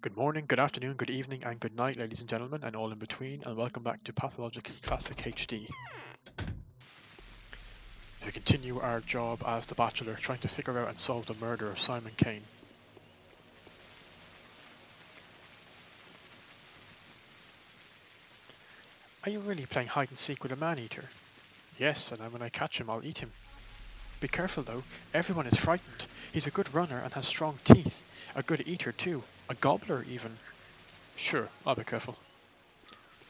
Good morning, good afternoon, good evening, and good night, ladies and gentlemen, and all in between, and welcome back to Pathologic Classic HD. To continue our job as the Bachelor, trying to figure out and solve the murder of Simon Kane. Are you really playing hide and seek with a man-eater? Yes, and then when I catch him, I'll eat him. Be careful though, everyone is frightened. He's a good runner and has strong teeth. A good eater too, a gobbler even. Sure, I'll be careful.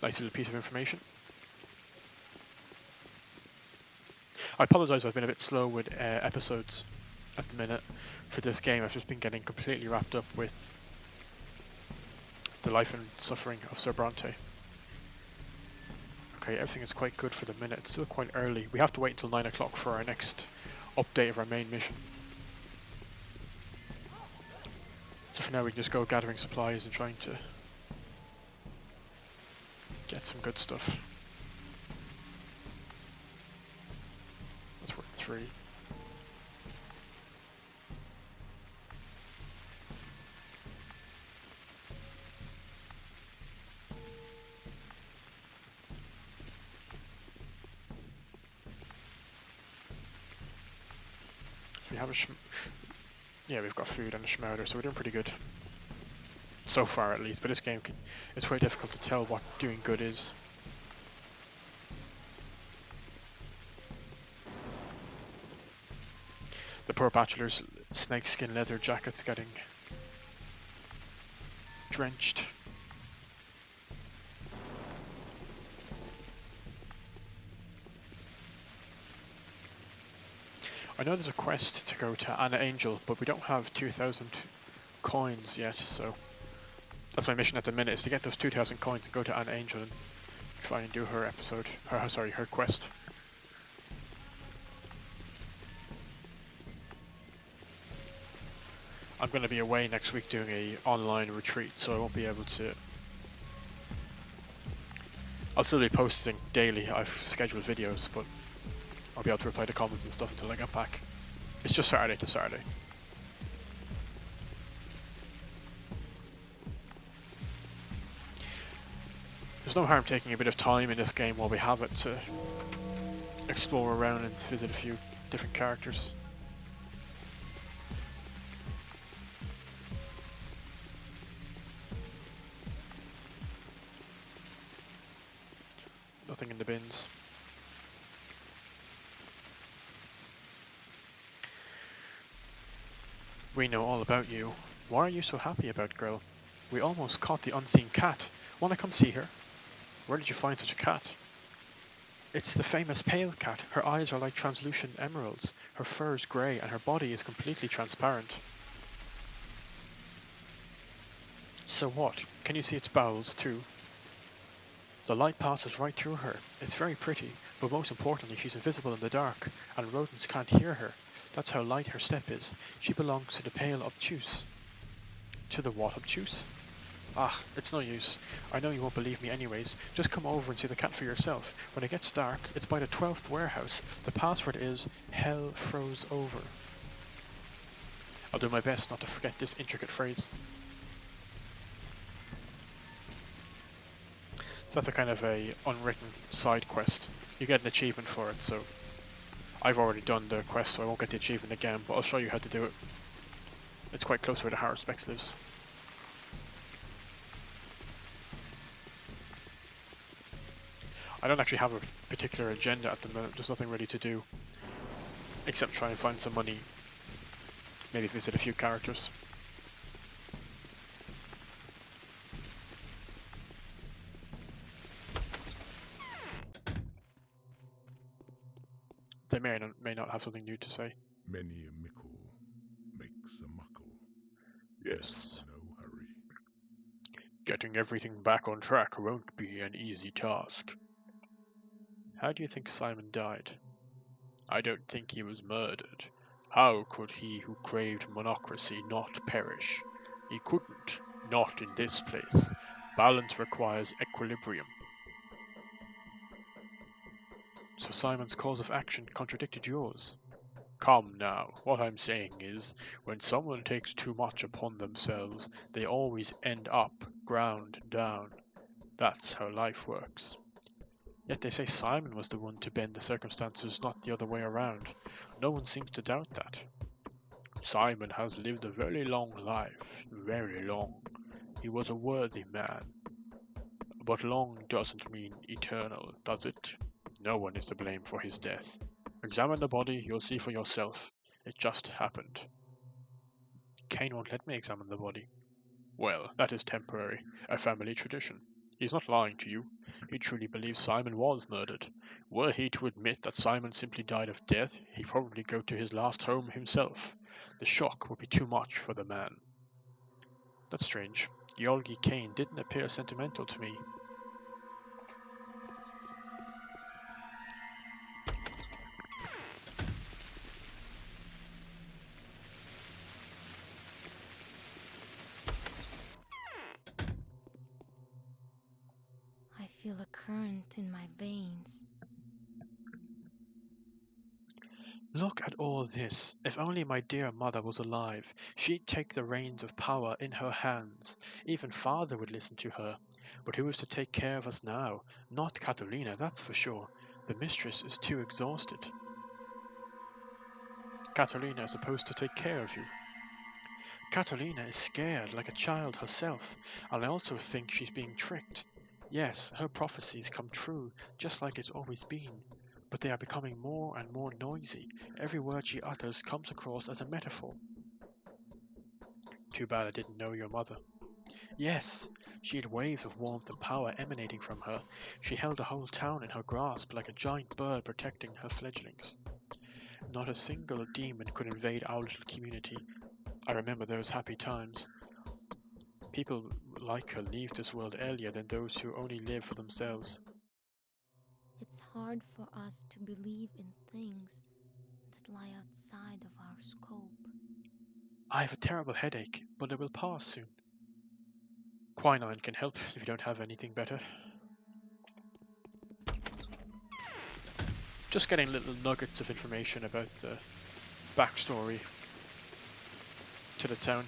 Nice little piece of information. I apologise, I've been a bit slow with episodes at the minute for this game. I've just been getting completely wrapped up with the life and suffering of Sir Bronte. Okay, everything is quite good for the minute. It's still quite early. We have to wait until 9 o'clock for our next update of our main mission. So for now we can just go gathering supplies and trying to get some good stuff. That's worth 3. We have yeah, we've got food and a schmouder, so we're doing pretty good. So far at least, but this game it's very difficult to tell what doing good is. The poor bachelor's snakeskin leather jacket's getting drenched. I know there's a quest to go to Anna Angel, but we don't have 2,000 coins yet, so that's my mission at the minute, is to get those 2,000 coins and go to Anna Angel and try and do her her quest. I'm going to be away next week doing a online retreat, so I won't be able to. I'll still be posting daily. I've scheduled videos, but I'll be able to reply to comments and stuff until I get back. It's just Saturday to Saturday. There's no harm taking a bit of time in this game while we have it to explore around and visit a few different characters. Nothing in the bins. We know all about you. Why are you so happy about, girl? We almost caught the unseen cat. Wanna come see her? Where did you find such a cat? It's the famous pale cat. Her eyes are like translucent emeralds. Her fur is grey and her body is completely transparent. So what? Can you see its bowels too? The light passes right through her. It's very pretty, but most importantly she's invisible in the dark, and rodents can't hear her. That's how light her step is. She belongs to the pale obtuse. To the what obtuse? Ah, it's no use. I know you won't believe me anyways. Just come over and see the cat for yourself. When it gets dark, it's by the 12th warehouse. The password is Hell Froze Over. I'll do my best not to forget this intricate phrase. So that's a kind of a unwritten side quest. You get an achievement for it, so I've already done the quest, so I won't get the achievement again, but I'll show you how to do it. It's quite close to where the Haruspex lives. I don't actually have a particular agenda at the moment. There's nothing really to do except try and find some money, maybe visit a few characters. They may not have something new to say. Many a mickle makes a muckle. Yes. No hurry. Getting everything back on track won't be an easy task. How do you think Simon died? I don't think he was murdered. How could he who craved monocracy not perish? He couldn't. Not in this place. Balance requires equilibrium. So Simon's cause of action contradicted yours. Come now, what I'm saying is, when someone takes too much upon themselves, they always end up ground down. That's how life works. Yet they say Simon was the one to bend the circumstances, not the other way around. No one seems to doubt that. Simon has lived a very long life, very long. He was a worthy man. But long doesn't mean eternal, does it? No one is to blame for his death. Examine the body, you'll see for yourself. It just happened. Cain won't let me examine the body. Well, that is temporary, a family tradition. He's not lying to you. He truly believes Simon was murdered. Were he to admit that Simon simply died of death, he'd probably go to his last home himself. The shock would be too much for the man. That's strange. Georgi Cain didn't appear sentimental to me. I feel a current in my veins. Look at all this. If only my dear mother was alive, she'd take the reins of power in her hands. Even father would listen to her. But who is to take care of us now? Not Catalina, that's for sure. The mistress is too exhausted. Catalina is supposed to take care of you. Catalina is scared like a child herself, and I also think she's being tricked. Yes, her prophecies come true, just like it's always been. But they are becoming more and more noisy. Every word she utters comes across as a metaphor. Too bad I didn't know your mother. Yes, she had waves of warmth and power emanating from her. She held the whole town in her grasp like a giant bird protecting her fledglings. Not a single demon could invade our little community. I remember those happy times. People like her leave this world earlier than those who only live for themselves. It's hard for us to believe in things that lie outside of our scope. I have a terrible headache, but it will pass soon. Quinine can help if you don't have anything better. Just getting little nuggets of information about the backstory to the town.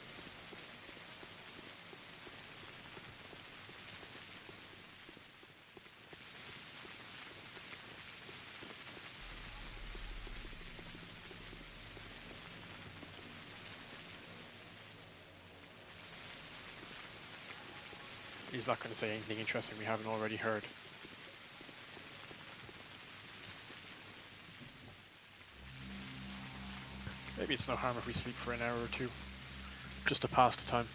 He's not going to say anything interesting we haven't already heard. Maybe it's no harm if we sleep for an hour or two, just to pass the time.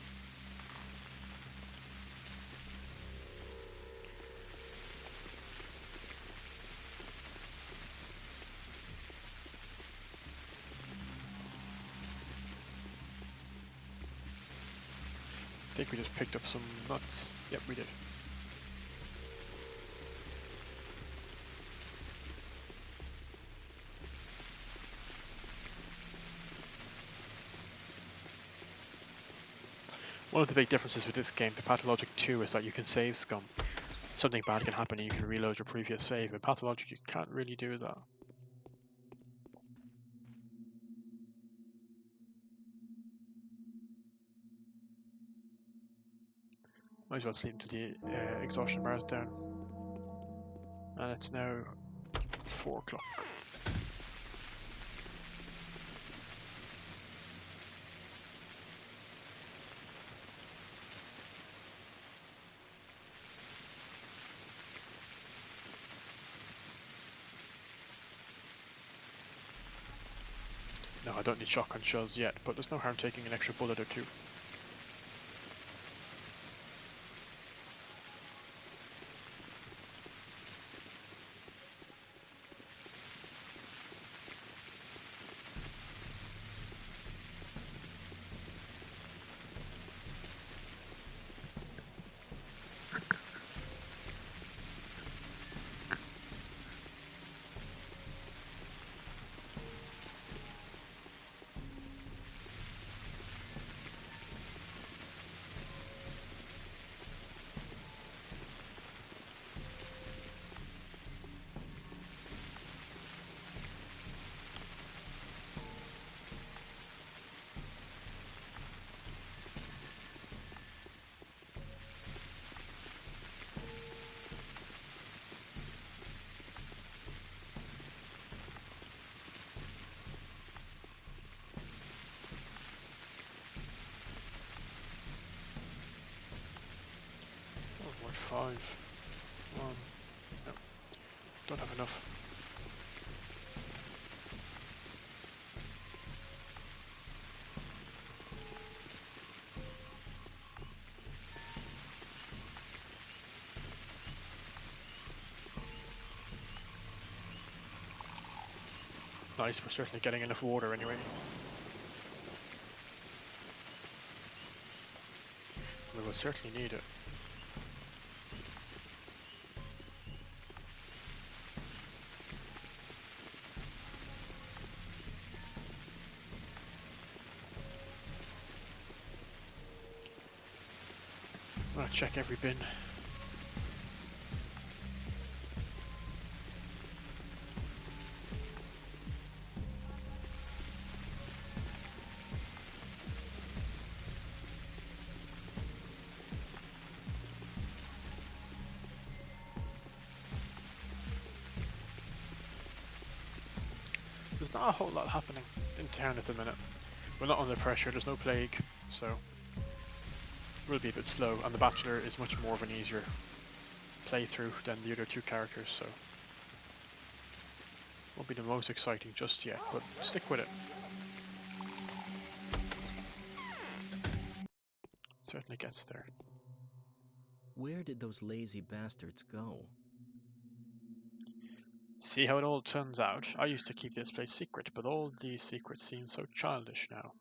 I think we just picked up some nuts. Yep, we did. One of the big differences with this game, the Pathologic 2, is that you can save scum. Something bad can happen and you can reload your previous save. In Pathologic, you can't really do that. Might as well sleep until the exhaustion bar is down. And it's now 4 o'clock. No, I don't need shotgun shells yet, but there's no harm taking an extra bullet or two. 5. No, don't have enough. Nice, we're certainly getting enough water anyway. We will certainly need it. I'm gonna check every bin. There's not a whole lot happening in town at the minute. We're not under pressure, there's no plague, so we'll be a bit slow, and the Bachelor is much more of an easier playthrough than the other two characters, so won't be the most exciting just yet, but stick with it. Certainly gets there. Where did those lazy bastards go? See how it all turns out. I used to keep this place secret, but all these secrets seem so childish now.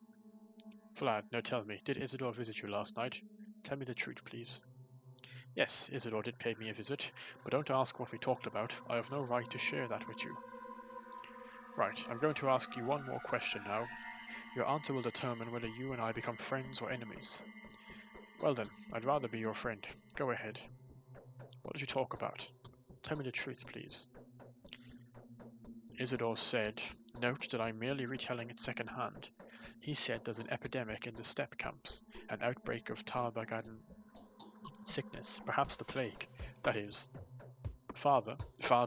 Vlad, now tell me, did Isidor visit you last night? Tell me the truth, please. Yes, Isidor did pay me a visit, but don't ask what we talked about. I have no right to share that with you. Right, I'm going to ask you one more question now. Your answer will determine whether you and I become friends or enemies. Well then, I'd rather be your friend. Go ahead. What did you talk about? Tell me the truth, please. Isidor said, note that I'm merely retelling it second-hand. He said there's an epidemic in the Steppe camps, an outbreak of Tarbagadan sickness, perhaps the plague. That is, Father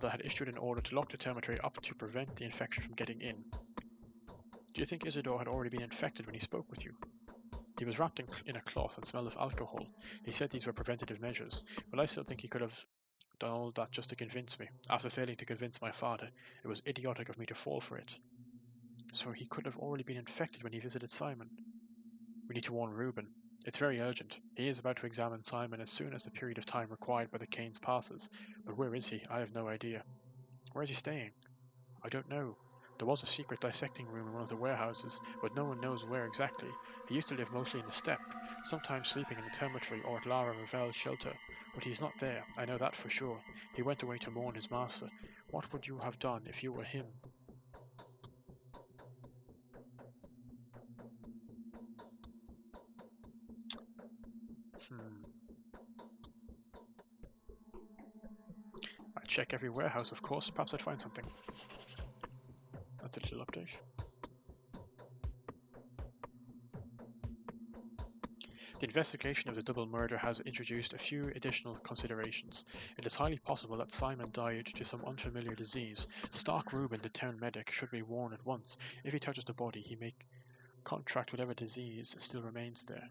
had issued an order to lock the dormitory up to prevent the infection from getting in. Do you think Isidor had already been infected when he spoke with you? He was wrapped in a cloth and smelled of alcohol. He said these were preventative measures, but I still think he could have done all that just to convince me. After failing to convince my father, it was idiotic of me to fall for it. So he could have already been infected when he visited Simon. We need to warn Reuben. It's very urgent. He is about to examine Simon as soon as the period of time required by the Canes passes. But where is he? I have no idea. Where is he staying? I don't know. There was a secret dissecting room in one of the warehouses, but no one knows where exactly. He used to live mostly in the steppe, sometimes sleeping in the dormitory or at Lara Ravel's shelter. But he's not there, I know that for sure. He went away to mourn his master. What would you have done if you were him? I'd check every warehouse, of course. Perhaps I'd find something. That's a little update. The investigation of the double murder has introduced a few additional considerations. It is highly possible that Simon died to some unfamiliar disease. Stark Reuben, the town medic, should be warned at once. If he touches the body, he may contract whatever disease still remains there.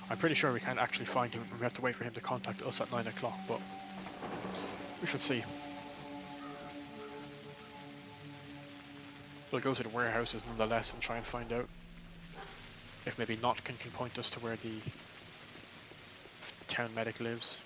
I'm pretty sure we can't actually find him. We have to wait for him to contact us at 9 o'clock, but we shall see. We'll go to the warehouses nonetheless and try and find out if maybe Notkin can point us to where the town medic lives.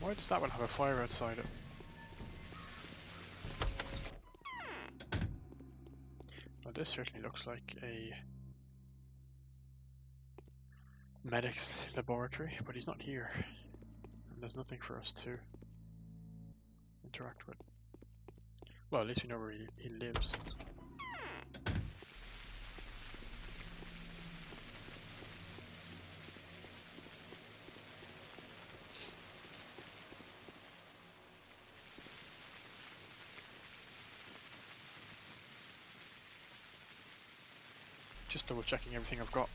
Why does that one have a fire outside it? Now this certainly looks like a medic's laboratory, but he's not here. And there's nothing for us to interact with. Well, at least we know where he lives. Just double checking everything I've got.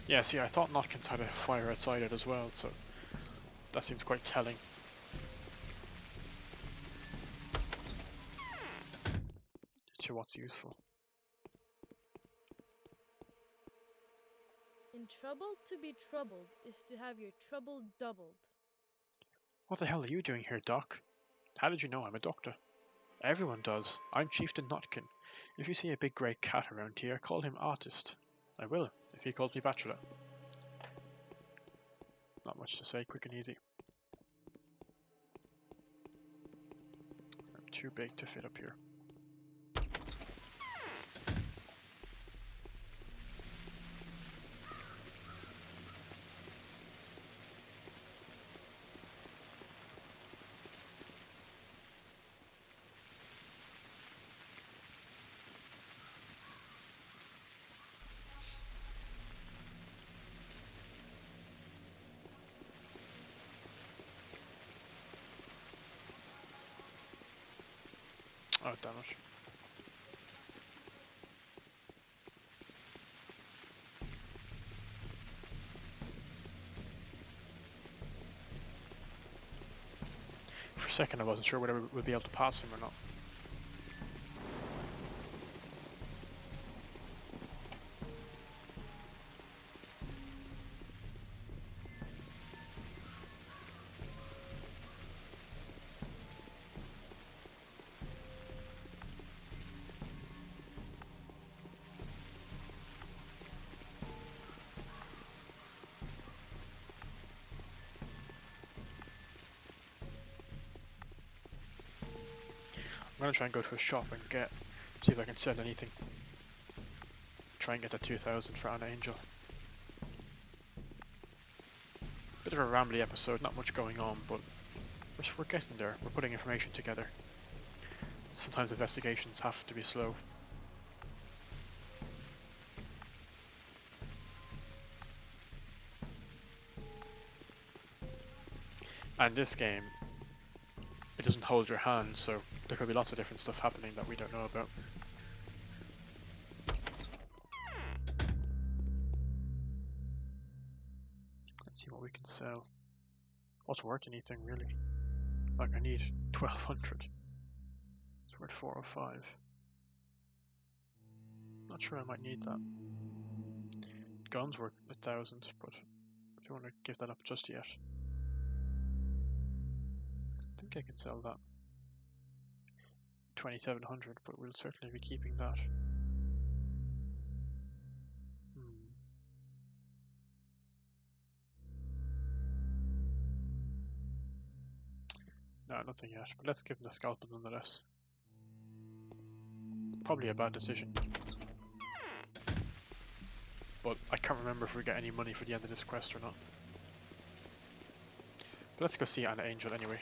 Yeah, see, I thought Notkins had a fire outside it as well, so that seems quite telling. To what's useful. In trouble, to be troubled is to have your trouble doubled. What the hell are you doing here, Doc? How did you know I'm a doctor? Everyone does. I'm Chieftain Notkin. If you see a big grey cat around here, call him Artist. I will, if he calls me Bachelor. Not much to say, quick and easy. I'm too big to fit up here. Oh, damn it. For a second I wasn't sure whether we'll be able to pass him or not. I'm gonna try and go to a shop and see if I can sell anything. Try and get that 2,000 for Anna Angel. Bit of a rambly episode, not much going on, but we're getting there. We're putting information together. Sometimes investigations have to be slow. And this game, it doesn't hold your hand, so there could be lots of different stuff happening that we don't know about. Let's see what we can sell. What's worth anything, really? Like, I need 1,200. It's worth 405. Not sure I might need that. Guns worth 1,000, but I don't want to give that up just yet. I think I can sell that. 2,700, but we'll certainly be keeping that. No, nothing yet, but let's give him the scalpel nonetheless. Probably a bad decision. But I can't remember if we get any money for the end of this quest or not. But let's go see Anna Angel anyway.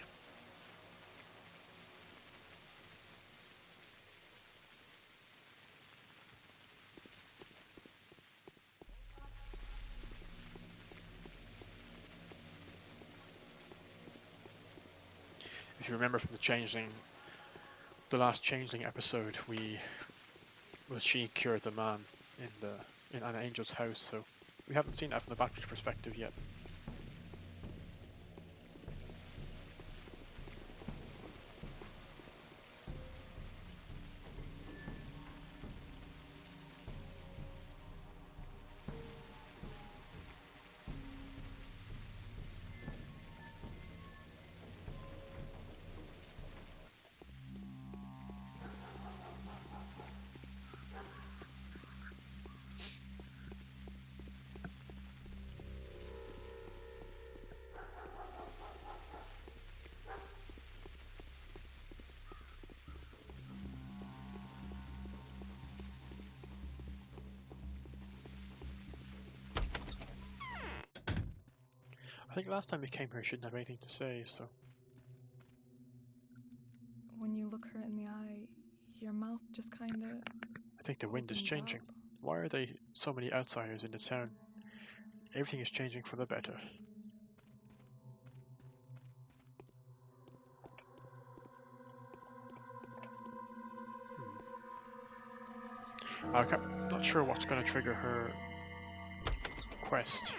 If you remember from the last Changeling episode, she cured the man in Anna Angel's house, so we haven't seen that from the Bachelor's perspective yet. I think last time you came here, she didn't have anything to say, so... When you look her in the eye, your mouth just kinda I think the wind is opens changing. up. Why are there so many outsiders in the town? Everything is changing for the better. I'm not sure what's going to trigger her quest.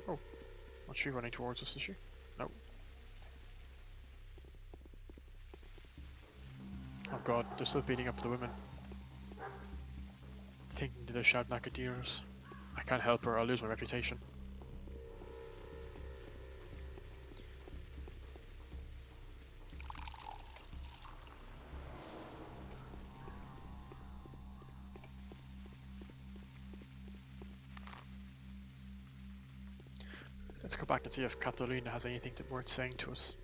Oh, what's she running towards us, is she? No. Oh god, they're still beating up the women. Thinking that they're Shabnakadeers. I can't help her, I'll lose my reputation. Let's go back and see if Catalina has anything worth saying to us.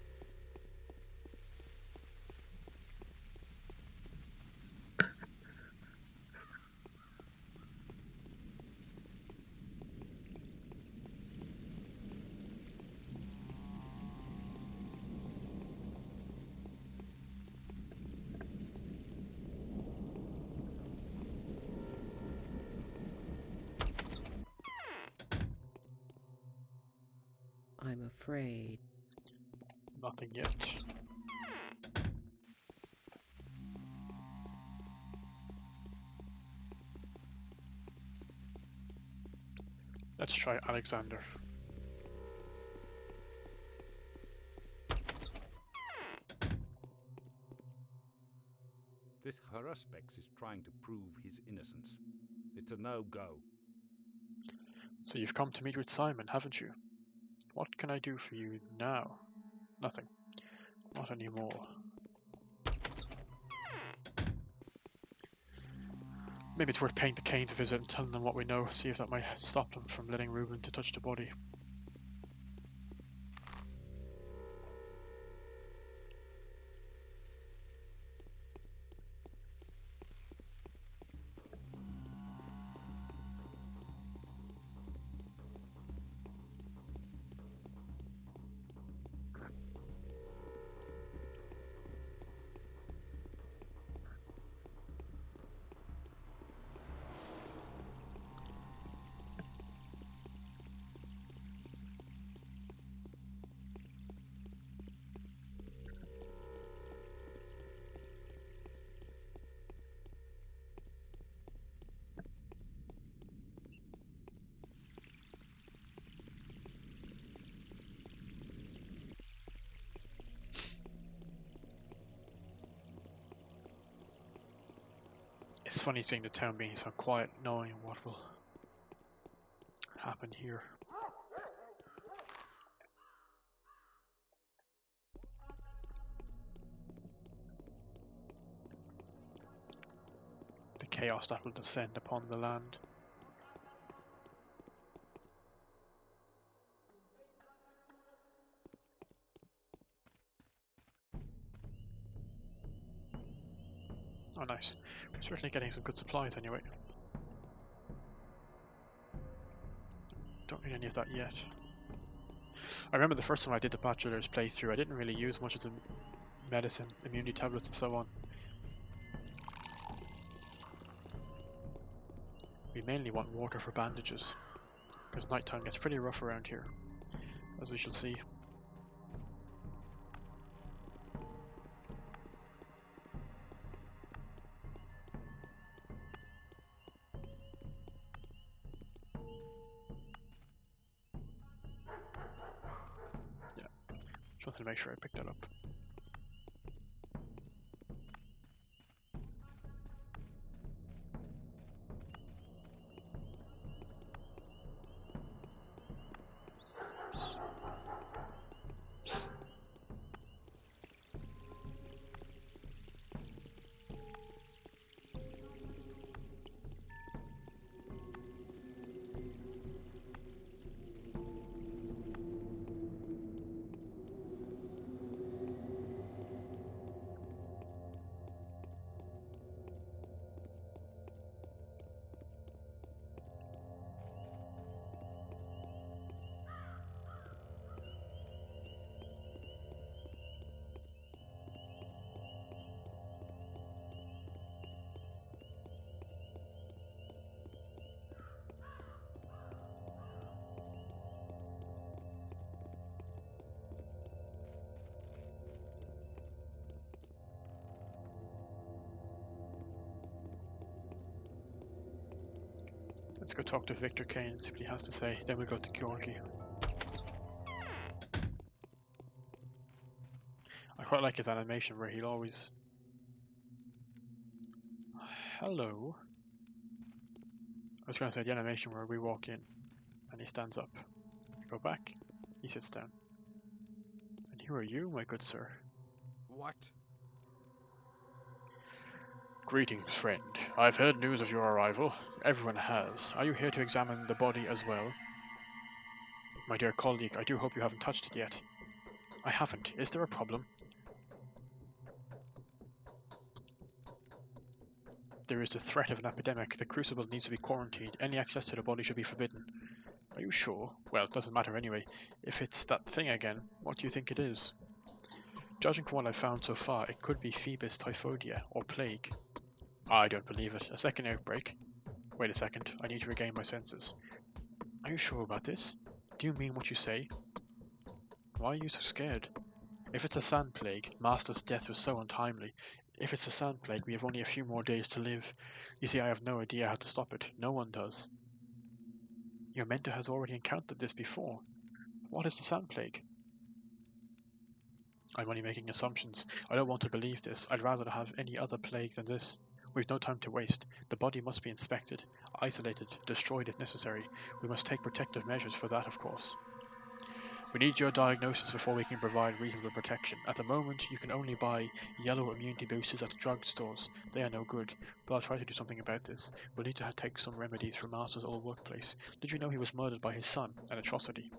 I'm afraid. Nothing yet. Let's try Alexander. This Haruspex is trying to prove his innocence. It's a no-go. So you've come to meet with Simon, haven't you? What can I do for you now? Nothing. Not anymore. Maybe it's worth paying the Canes a visit and telling them what we know, see if that might stop them from letting Reuben to touch the body. It's funny seeing the town being so quiet, knowing what will happen here. The chaos that will descend upon the land. Oh nice. We're certainly getting some good supplies anyway. Don't need any of that yet. I remember the first time I did the Bachelor's playthrough, I didn't really use much of the medicine, immunity tablets and so on. We mainly want water for bandages, because nighttime gets pretty rough around here, as we shall see. Yeah, just wanted to make sure I picked that up. Let's go talk to Victor Kane and see what he has to say. Then we'll go to Georgi. I quite like his animation where he'll always... Hello. I was going to say the animation where we walk in and he stands up. Go back. He sits down. And who are you, my good sir? What? Greetings, friend. I've heard news of your arrival. Everyone has. Are you here to examine the body as well? My dear colleague, I do hope you haven't touched it yet. I haven't. Is there a problem? There is the threat of an epidemic. The crucible needs to be quarantined. Any access to the body should be forbidden. Are you sure? Well, it doesn't matter anyway. If it's that thing again, what do you think it is? Judging from what I've found so far, it could be Phoebus typhoidea, or plague. I don't believe it. A second outbreak? Wait a second, I need to regain my senses. Are you sure about this? Do you mean what you say? Why are you so scared? If it's a sand plague, Master's death was so untimely. If it's a sand plague, we have only a few more days to live. You see, I have no idea how to stop it. No one does. Your mentor has already encountered this before. What is the sand plague? I'm only making assumptions. I don't want to believe this. I'd rather have any other plague than this. We've no time to waste. The body must be inspected, isolated, destroyed if necessary. We must take protective measures for that, of course. We need your diagnosis before we can provide reasonable protection. At the moment, you can only buy yellow immunity boosters at drugstores. They are no good, but I'll try to do something about this. We'll need to take some remedies from Master's old workplace. Did you know he was murdered by his son? An atrocity.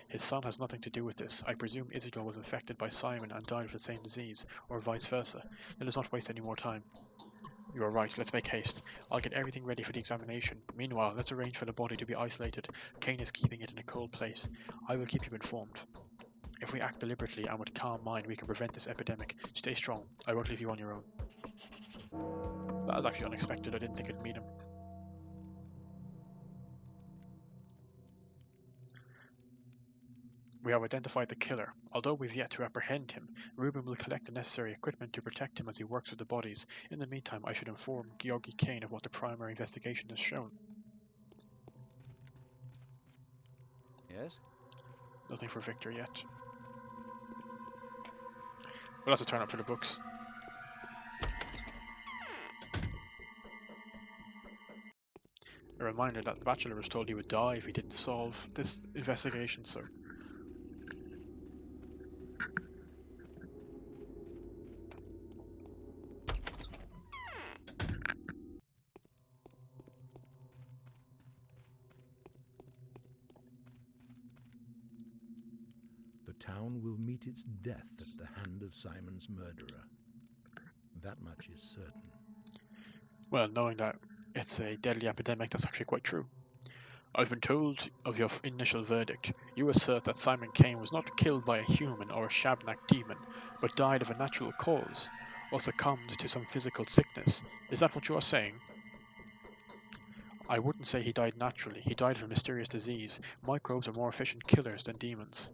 His son has nothing to do with this. I presume Isidor was infected by Simon and died of the same disease, or vice versa. Let us not waste any more time. You are right, let's make haste. I'll get everything ready for the examination. Meanwhile, let's arrange for the body to be isolated. Kane is keeping it in a cold place. I will keep you informed. If we act deliberately and with calm mind, we can prevent this epidemic. Stay strong. I won't leave you on your own. That was actually unexpected. I didn't think I'd meet him. We have identified the killer. Although we've yet to apprehend him, Ruben will collect the necessary equipment to protect him as he works with the bodies. In the meantime, I should inform Georgi Kane of what the primary investigation has shown. Yes? Nothing for Victor yet. We'll have to turn up for the books. A reminder that the Bachelor was told he would die if he didn't solve this investigation, so... The town will meet its death at the hand of Simon's murderer. That much is certain. Well, knowing that it's a deadly epidemic, that's actually quite true. I've been told of your initial verdict. You assert that Simon Kane was not killed by a human or a Shabnak demon, but died of a natural cause, or succumbed to some physical sickness. Is that what you are saying? I wouldn't say he died naturally. He died of a mysterious disease. Microbes are more efficient killers than demons.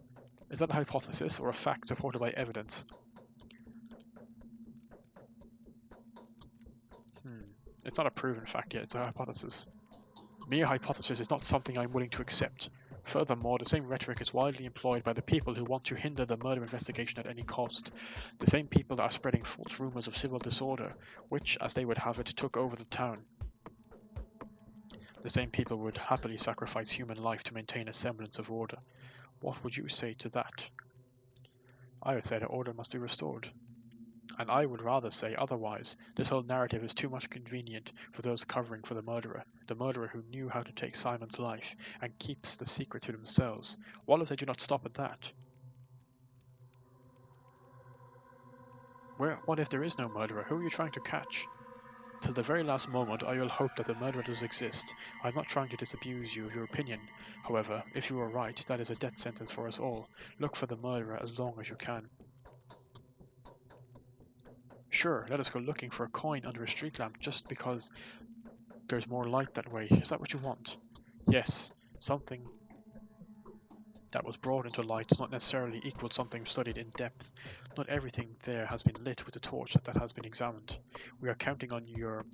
Is that a hypothesis or a fact supported by evidence? It's not a proven fact yet, it's a hypothesis. Mere hypothesis is not something I'm willing to accept. Furthermore, the same rhetoric is widely employed by the people who want to hinder the murder investigation at any cost. The same people that are spreading false rumours of civil disorder, which, as they would have it, took over the town. The same people would happily sacrifice human life to maintain a semblance of order. What would you say to that? I would say that order must be restored. And I would rather say otherwise. This whole narrative is too much convenient for those covering for the murderer who knew how to take Simon's life and keeps the secret to themselves. What if they do not stop at that? What if there is no murderer? Who are you trying to catch? Till the very last moment, I will hope that the murderer does exist. I'm not trying to disabuse you of your opinion. However, if you are right, that is a death sentence for us all. Look for the murderer as long as you can. Sure, let us go looking for a coin under a street lamp just because there's more light that way. Is that what you want? Yes, something that was brought into light does not necessarily equal something studied in depth. Not everything there has been lit with a torch that has been examined. We are counting on your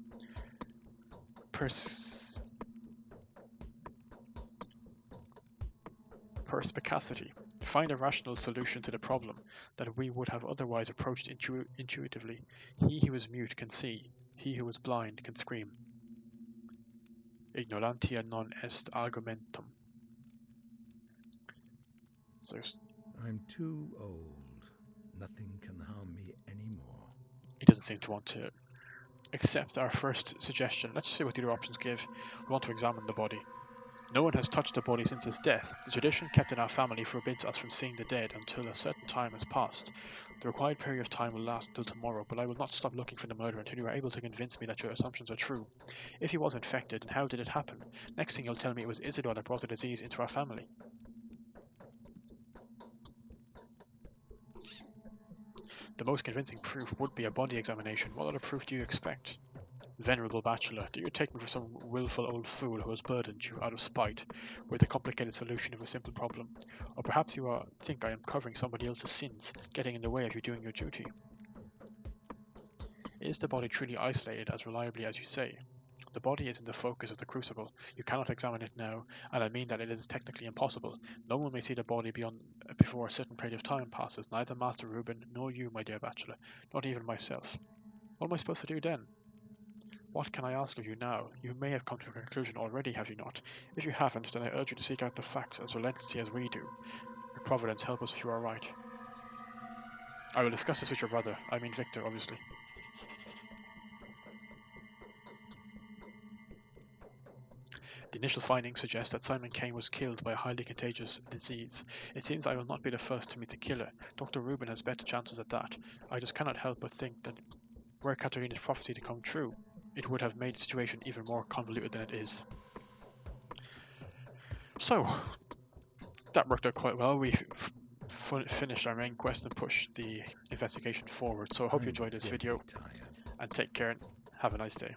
perspicacity. Find a rational solution to the problem that we would have otherwise approached intuitively. He who is mute can see. He who is blind can scream. Ignorantia non est argumentum. So I'm too old. Nothing can harm me anymore. he doesn't seem to want to accept our first suggestion. Let's see what the other options give. We want to examine the body. No one has touched the body since his death. The tradition kept in our family forbids us from seeing the dead until a certain time has passed. The required period of time will last until tomorrow, but I will not stop looking for the murderer until you are able to convince me that your assumptions are true. If he was infected, then how did it happen? Next thing you'll tell me it was Isidor that brought the disease into our family. The most convincing proof would be a body examination. What other proof do you expect? Venerable Bachelor, do you take me for some willful old fool who has burdened you out of spite with a complicated solution of a simple problem? Or perhaps you think I am covering somebody else's sins, getting in the way of you doing your duty? Is the body truly isolated as reliably as you say? The body is in the focus of the crucible. You cannot examine it now, and I mean that it is technically impossible. No one may see the body before a certain period of time passes, neither Master Reuben nor you, my dear Bachelor, not even myself. What am I supposed to do then? What can I ask of you now? You may have come to a conclusion already, have you not? If you haven't, then I urge you to seek out the facts as relentlessly as we do. May Providence help us if you are right. I will discuss this with your brother. I mean Victor, obviously. The initial findings suggest that Simon Kane was killed by a highly contagious disease. It seems I will not be the first to meet the killer. Dr. Reuben has better chances at that. I just cannot help but think that were Katerina's prophecy to come true, it would have made the situation even more convoluted than it is. So, that worked out quite well. We finished our main quest and pushed the investigation forward. So I hope you enjoyed this video, and take care and have a nice day.